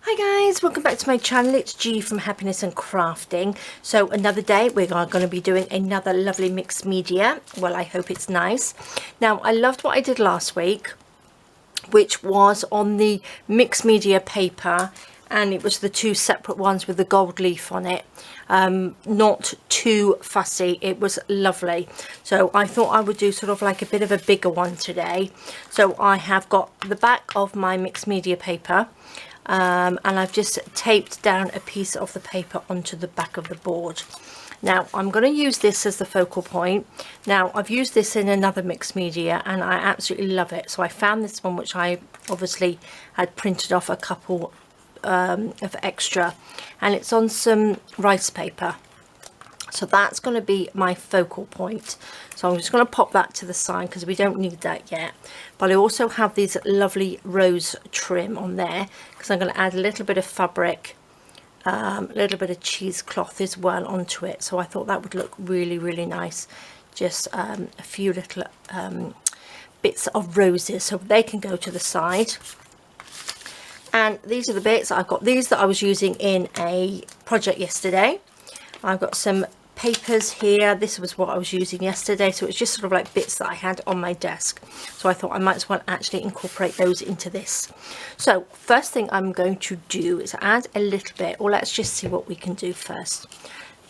Hi guys, welcome back to my channel. It's G from Happiness and Crafting. So another day we are going to be doing another lovely mixed media. Well, I hope it's nice. Now, I loved what I did last week, which was on the mixed media paper, and it was the two separate ones with the gold leaf on it. Not too fussy, it was lovely. So I thought I would do sort of like a bit of a bigger one today. So I have got the back of my mixed media paper, and I've just taped down a piece of the paper onto the back of the board. Now I'm going to use this as the focal point. Now I've used this in another mixed media and I absolutely love it. So I found this one, which I obviously had printed off a couple of extra, and it's on some rice paper. So that's going to be my focal point. So I'm just going to pop that to the side because we don't need that yet. But I also have these lovely rose trim on there because I'm going to add a little bit of fabric, a little bit of cheesecloth as well onto it. So I thought that would look really, really nice. Just a few little bits of roses, so they can go to the side. And these are the bits. I've got these that I was using in a project yesterday. I've got some papers here. This was what I was using yesterday, so it's just sort of like bits that I had on my desk. So I thought I might as well actually incorporate those into this. So first thing I'm going to do is add a little bit, or let's just see what we can do first,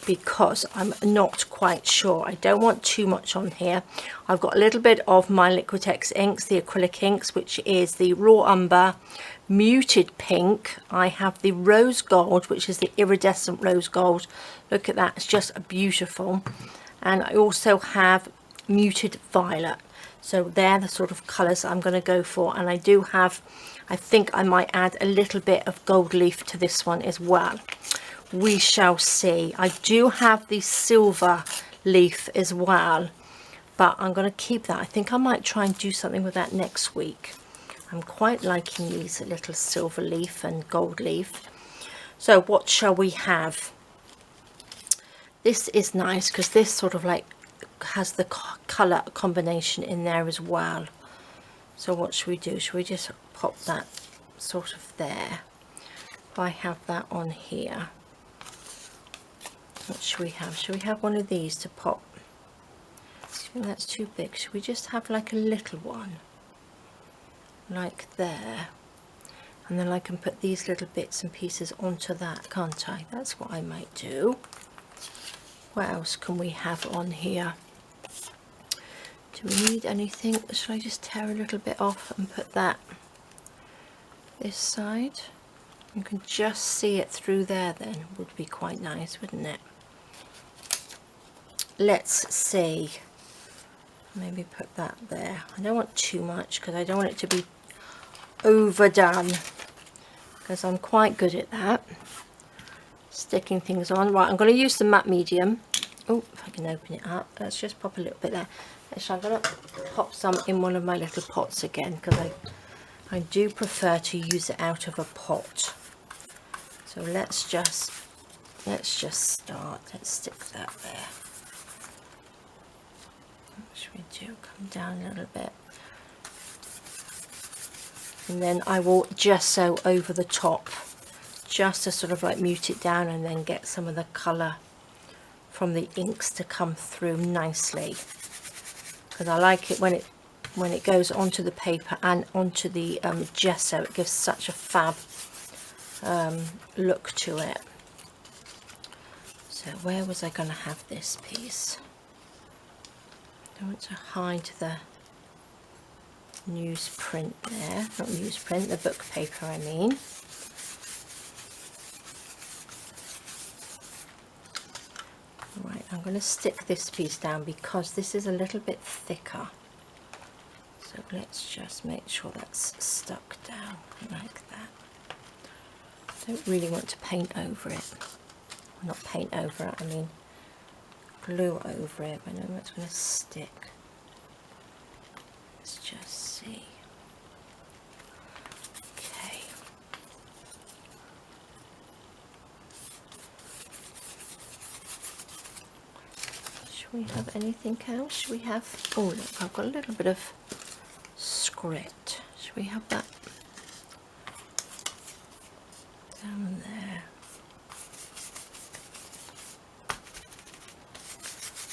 because I'm not quite sure. I don't want too much on here. I've got a little bit of my Liquitex inks, the acrylic inks, which is the raw umber, muted pink. I have the rose gold, which is the iridescent rose gold. Look at that, it's just beautiful. And I also have muted violet. So they're the sort of colours I'm going to go for. And I do have, I think I might add a little bit of gold leaf to this one as well. We shall see. I do have the silver leaf as well, but I'm going to keep that. I think I might try and do something with that next week. I'm quite liking these little silver leaf and gold leaf. So what shall we have? This is nice because this sort of like has the colour combination in there as well. So what should we do? Should we just pop that sort of there? If I have that on here, what should we have? Should we have one of these to pop? I think that's too big. Should we just have like a little one? Like there. And then I can put these little bits and pieces onto that, can't I? That's what I might do. What else can we have on here? Do we need anything? Should I just tear a little bit off and put that this side? You can just see it through there then. Would be quite nice, wouldn't it? Let's see. Maybe put that there. I don't want too much because I don't want it to be overdone, because I'm quite good at that, sticking things on. Right, I'm going to use the matte medium. Oh, if I can open it up. Let's just pop a little bit there. Actually, I'm going to pop some in one of my little pots again, because I do prefer to use it out of a pot. So let's just start. Let's stick that there. What should we do? Come down a little bit. And then I will gesso over the top, just to sort of like mute it down and then get some of the colour from the inks to come through nicely. Because I like it when it goes onto the paper and onto the gesso. It gives such a fab look to it. So where was I going to have this piece? I don't want to hide the newsprint there, not newsprint, the book paper I mean. Right, I'm going to stick this piece down because this is a little bit thicker. So let's just make sure that's stuck down like that. I don't really want to paint over it. Well, not paint over it, I mean glue over it. I know it's going to stick. Let's just see. Okay. Should we have anything else? Should we have, oh look, I've got a little bit of script. Should we have that? down there.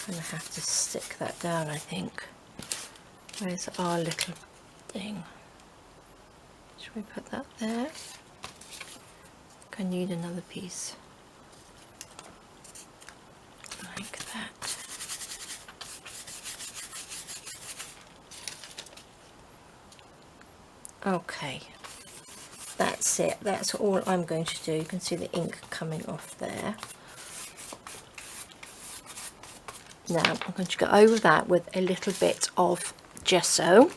I'm going to have to stick that down, I think. Where's our little thing? Should we put that there? I need another piece. Like that. Okay. That's it. That's all I'm going to do. You can see the ink coming off there. Now I'm going to go over that with a little bit of gesso,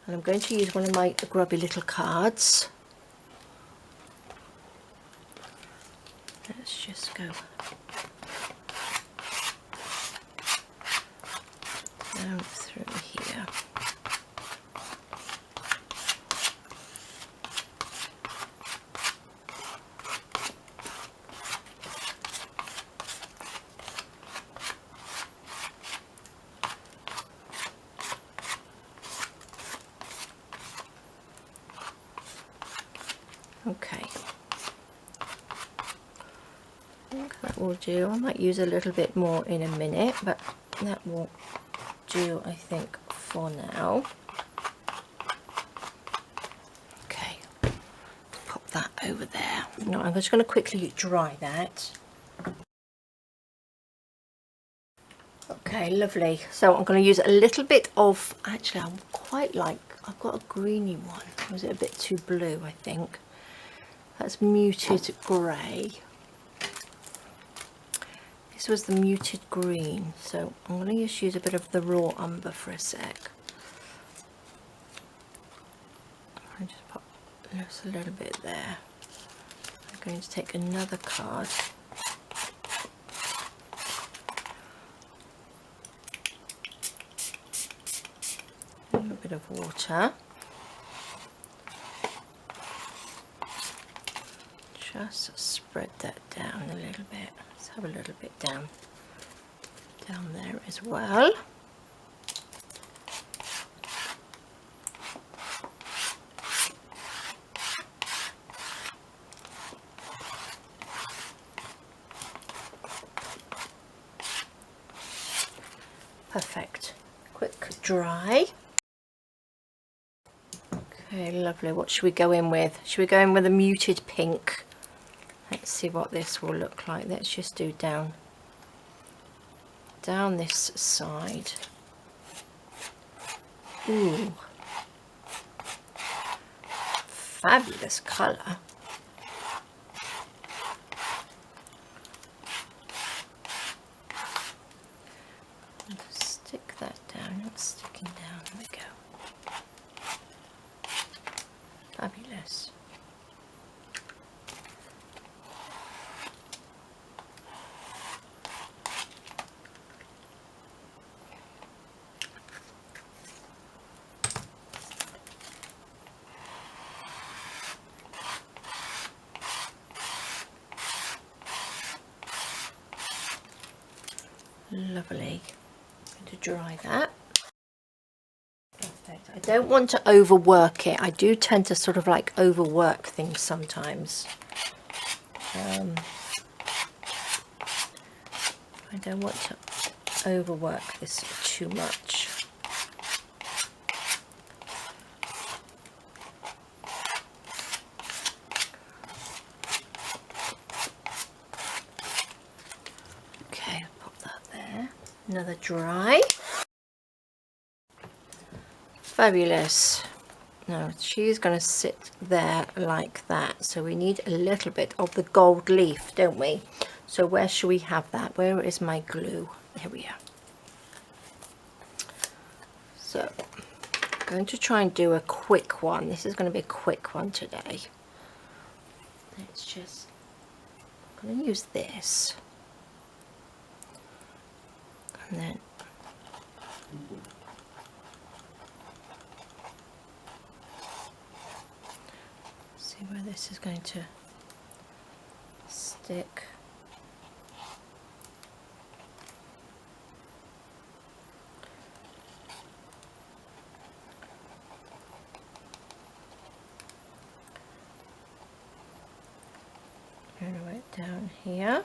and I'm going to use one of my grubby little cards. Let's just go down through here. Okay, I think that will do. I might use a little bit more in a minute, but that will do, I think, for now. Okay, pop that over there. Now I'm just going to quickly dry that. Okay, lovely. So I'm going to use a little bit of, actually I quite like, I've got a greeny one. Was it a bit too blue, I think? That's muted grey. This was the muted green, so I'm going to just use a bit of the raw umber for a sec. I'll just pop just a little bit there. I'm going to take another card. A little bit of water. Just spread that down a little bit. Let's have a little bit down there as well. Perfect. Quick dry. Okay, lovely. What should we go in with? Should we go in with a muted pink? Let's see what this will look like. Let's just do down this side. Ooh, fabulous colour. Stick that down. It's sticking down. There we go. Fabulous. Lovely. I'm going to dry that. Perfect. I don't want to overwork it. I do tend to sort of like overwork things sometimes. I don't want to overwork this too much. Another dry. Fabulous. Now she's going to sit there like that, so we need a little bit of the gold leaf, don't we? So where should we have that? Where is my glue? Here we are. So I'm going to try and do a quick one. This is going to be a quick one today. Let's just, I'm going to use this. And then see where this is going to stick. down here.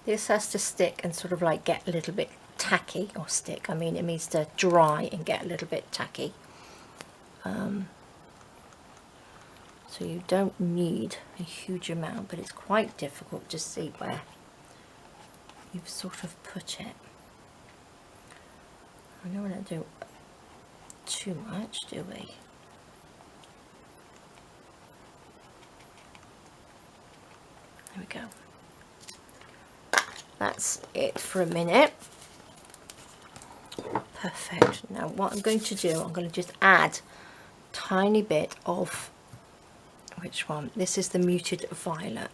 This has to stick and sort of like get a little bit tacky, or stick, I mean it means to dry and get a little bit tacky. So you don't need a huge amount, but it's quite difficult to see where you've sort of put it. I know we don't do too much, do we? There we go. That's it for a minute. Perfect. Now what I'm going to do, I'm going to just add a tiny bit of, which one? This is the muted violet.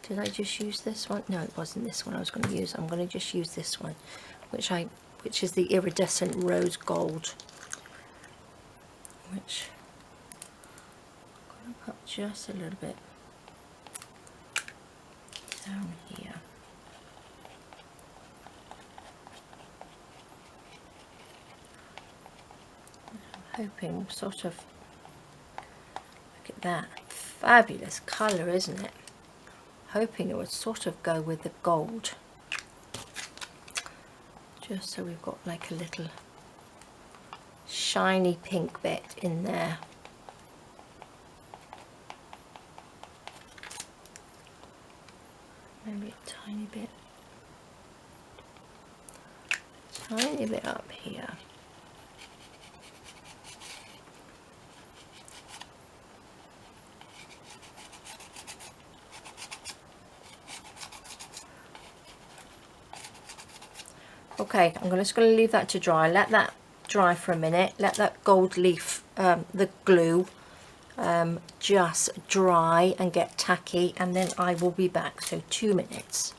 Did I just use this one? No, it wasn't this one I was going to use. I'm going to just use this one, which is the iridescent rose gold, which I'm going to put just a little bit down here. I'm hoping sort of, look at that, fabulous colour, isn't it? Hoping it would sort of go with the gold, just so we've got like a little shiny pink bit in there. Maybe a tiny bit up here. Okay, I'm just going to leave that to dry. Let that dry for a minute. Let that gold leaf, the glue, just dry and get tacky, and then I will be back. So 2 minutes.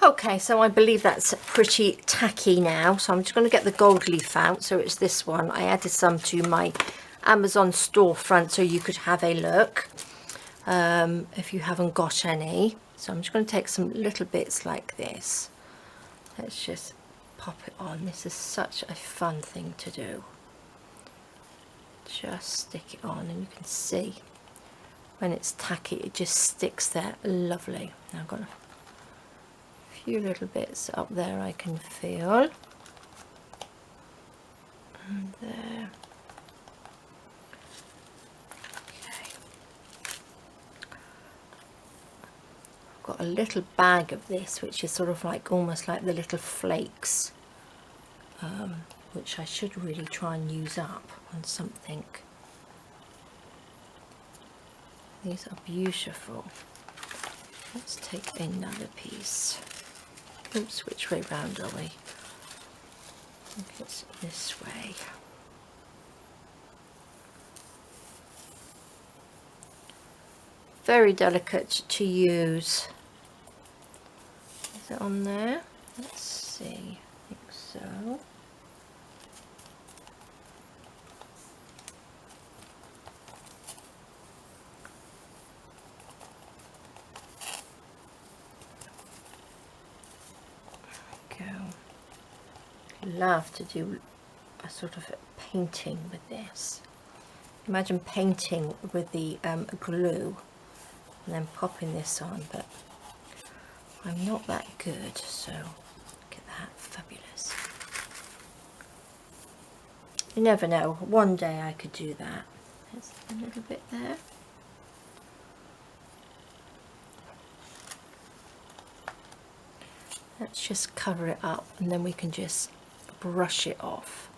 Okay, so I believe that's pretty tacky now. So I'm just going to get the gold leaf out. So it's this one. I added some to my Amazon storefront so you could have a look if you haven't got any. So I'm just going to take some little bits like this. Let's just pop it on. This is such a fun thing to do. Just stick it on, and you can see when it's tacky it just sticks there lovely. Now I've got a few little bits up there I can feel, and there. Got a little bag of this, which is sort of like almost like the little flakes, which I should really try and use up on something. These are beautiful. Let's take another piece. Oops, which way round are we? I think it's this way. Very delicate to use. Is it on there? Let's see. I think so. There we go. Love to do a sort of painting with this. Imagine painting with the glue and then popping this on, but I'm not that good, so look at that, fabulous. You never know, one day I could do that. There's a little bit there. Let's just cover it up, and then we can just brush it off.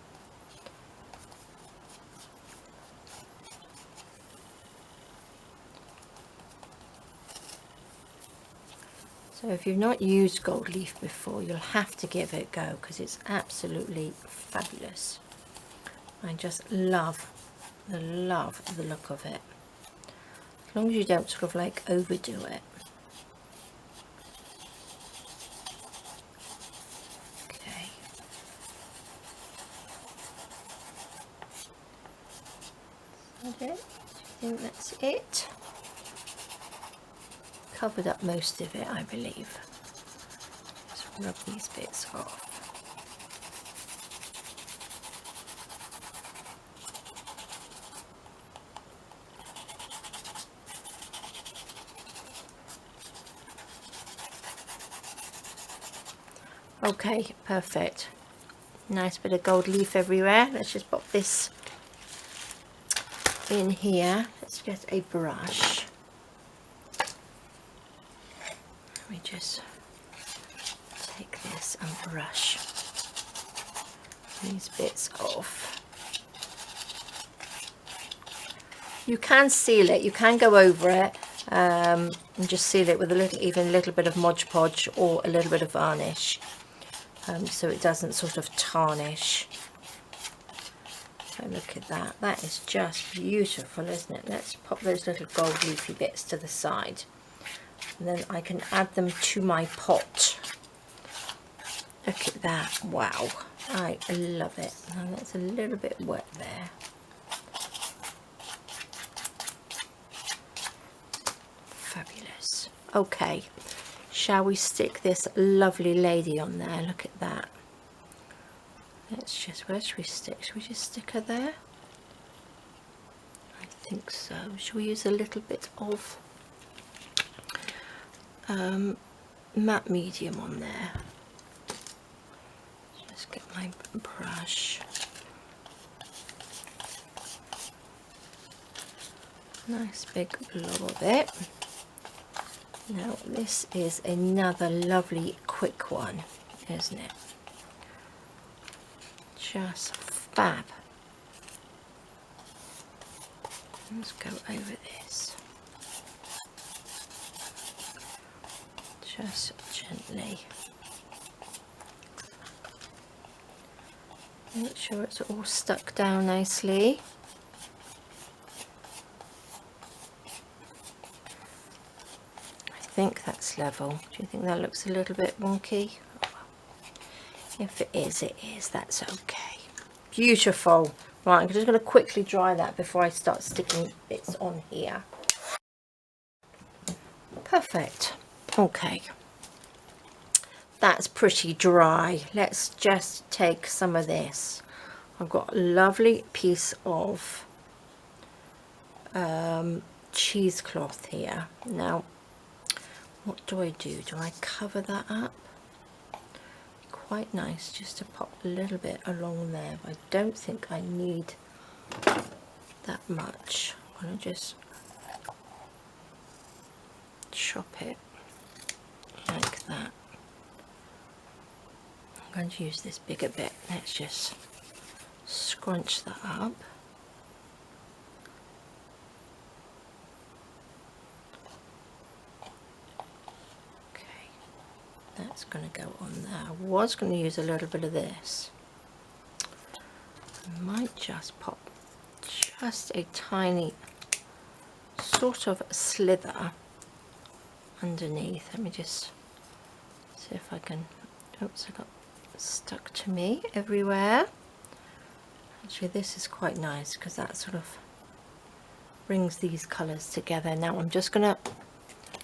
So if you've not used gold leaf before, you'll have to give it a go, because it's absolutely fabulous. I just love the look of it. As long as you don't sort of like overdo it. Okay. Is that it? I think that's it. Covered up most of it, I believe. Just rub these bits off. Okay, perfect. Nice bit of gold leaf everywhere. Let's just pop this in here. Let's get a brush. Let me just take this and brush these bits off. You can seal it, you can go over it and just seal it with a little, even a little bit of Mod Podge or a little bit of varnish, so it doesn't sort of tarnish. So look at that, that is just beautiful, isn't it? Let's pop those little gold leafy bits to the side, and then I can add them to my pot. Look at that, wow, I love it. Now that's a little bit wet there. Fabulous. Okay, shall we stick this lovely lady on there? Look at that. Let's just, where should we stick? Should we just stick her there? I think so. Should we use a little bit of matte medium on there? Just get my brush. Nice big blob of it. Now this is another lovely quick one, isn't it? Just fab. Let's go over this. Just gently. Make sure it's all stuck down nicely. I think that's level. Do you think that looks a little bit wonky? Oh, well. If it is, that's okay. Beautiful. Right, I'm just going to quickly dry that before I start sticking bits on here. Perfect. Okay. That's pretty dry. Let's just take some of this. I've got a lovely piece of cheesecloth here. Now, what do? Do I cover that up? Quite nice just to pop a little bit along there, but I don't think I need that much. I'm going to just chop it like that. I'm going to use this bigger bit. Let's just scrunch that up. That's going to go on there. I was going to use a little bit of this. I might just pop just a tiny sort of slither underneath. Let me just see if I can. Oops, I got stuck to me everywhere. Actually, this is quite nice because that sort of brings these colours together. Now I'm just going to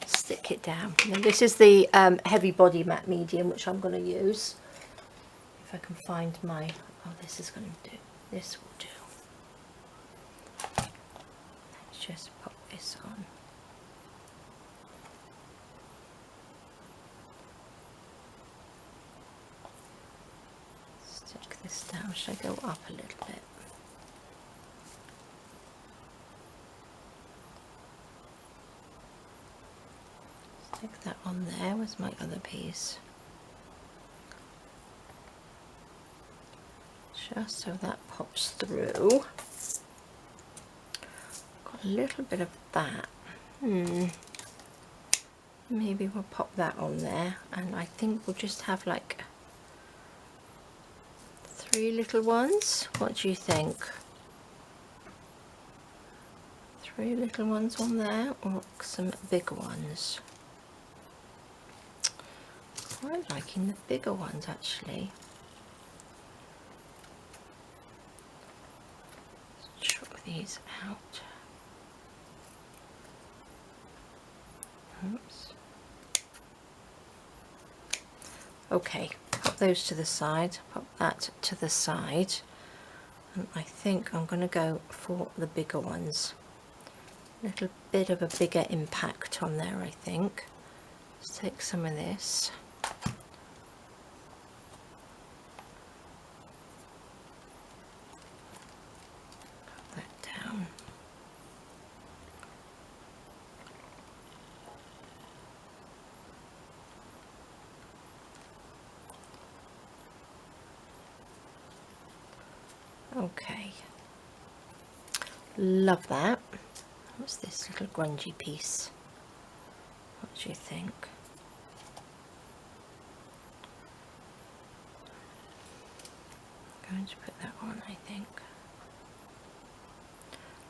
stick it down. Now, this is the heavy body matte medium, which I'm going to use. If I can find my, oh, this is going to do, this will do. Let's just pop this on. Stick this down. Should I go up a little bit? Stick that on there. Where's my other piece? Just so that pops through. Got a little bit of that. Maybe we'll pop that on there, and I think we'll just have like 3 little ones. What do you think? 3 little ones on there, or some bigger ones? Quite liking the bigger ones actually. Let's chop these out. Oops. Okay, pop those to the side, pop that to the side, and I think I'm going to go for the bigger ones. A little bit of a bigger impact on there, I think. Let's take some of this. Okay, love that. What's this little grungy piece? What do you think? I'm going to put that on, I think.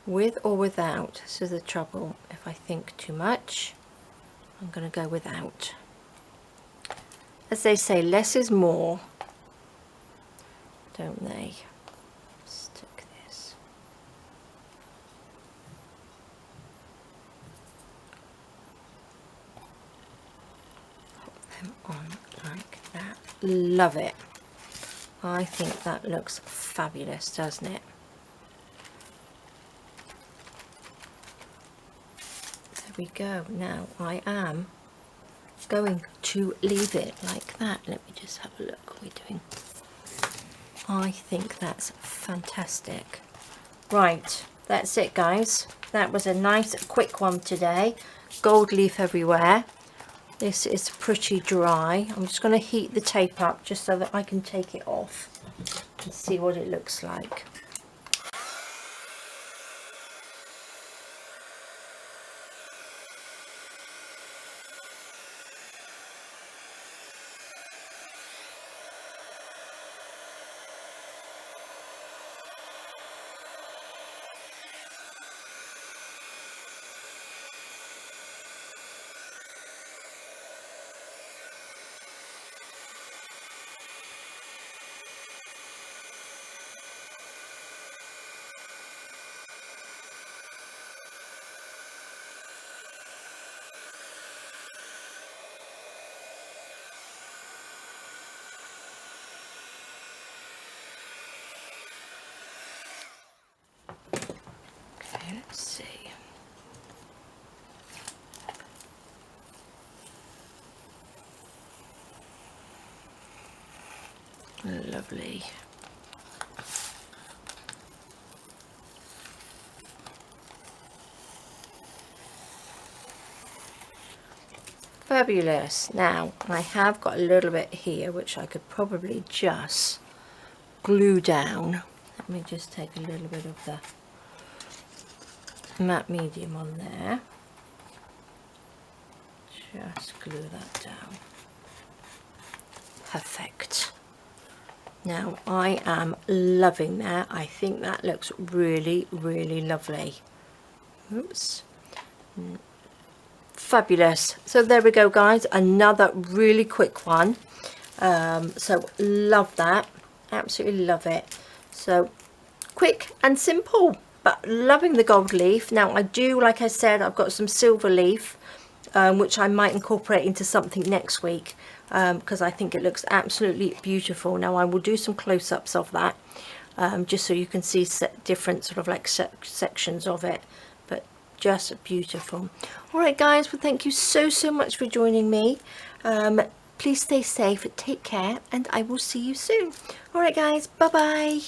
With or without, this is the trouble. If I think too much, I'm going to go without. As they say, less is more, don't they? Stick this. Put them on like that. Love it. I think that looks fabulous, doesn't it? There we go. Now I am going to leave it like that. Let me just have a look. What we're doing. I think that's fantastic. Right, that's it, guys. That was a nice quick one today. Gold leaf everywhere. This is pretty dry. I'm just going to heat the tape up just so that I can take it off and see what it looks like. Let's see. Lovely. Fabulous. Now I have got a little bit here which I could probably just glue down. Let me just take a little bit of the matte medium on there. Just glue that down. Perfect. Now I am loving that. I think that looks really, really lovely. Oops. Fabulous. So there we go, guys. Another really quick one. So love that. Absolutely love it. So quick and simple, but loving the gold leaf. Now I do, like I said, I've got some silver leaf, which I might incorporate into something next week, because I think it looks absolutely beautiful. Now I will do some close-ups of that, just so you can see different sort of like sections of it, but just beautiful. All right, guys, well, thank you so much for joining me. Please stay safe, take care, and I will see you soon. All right, guys, bye bye.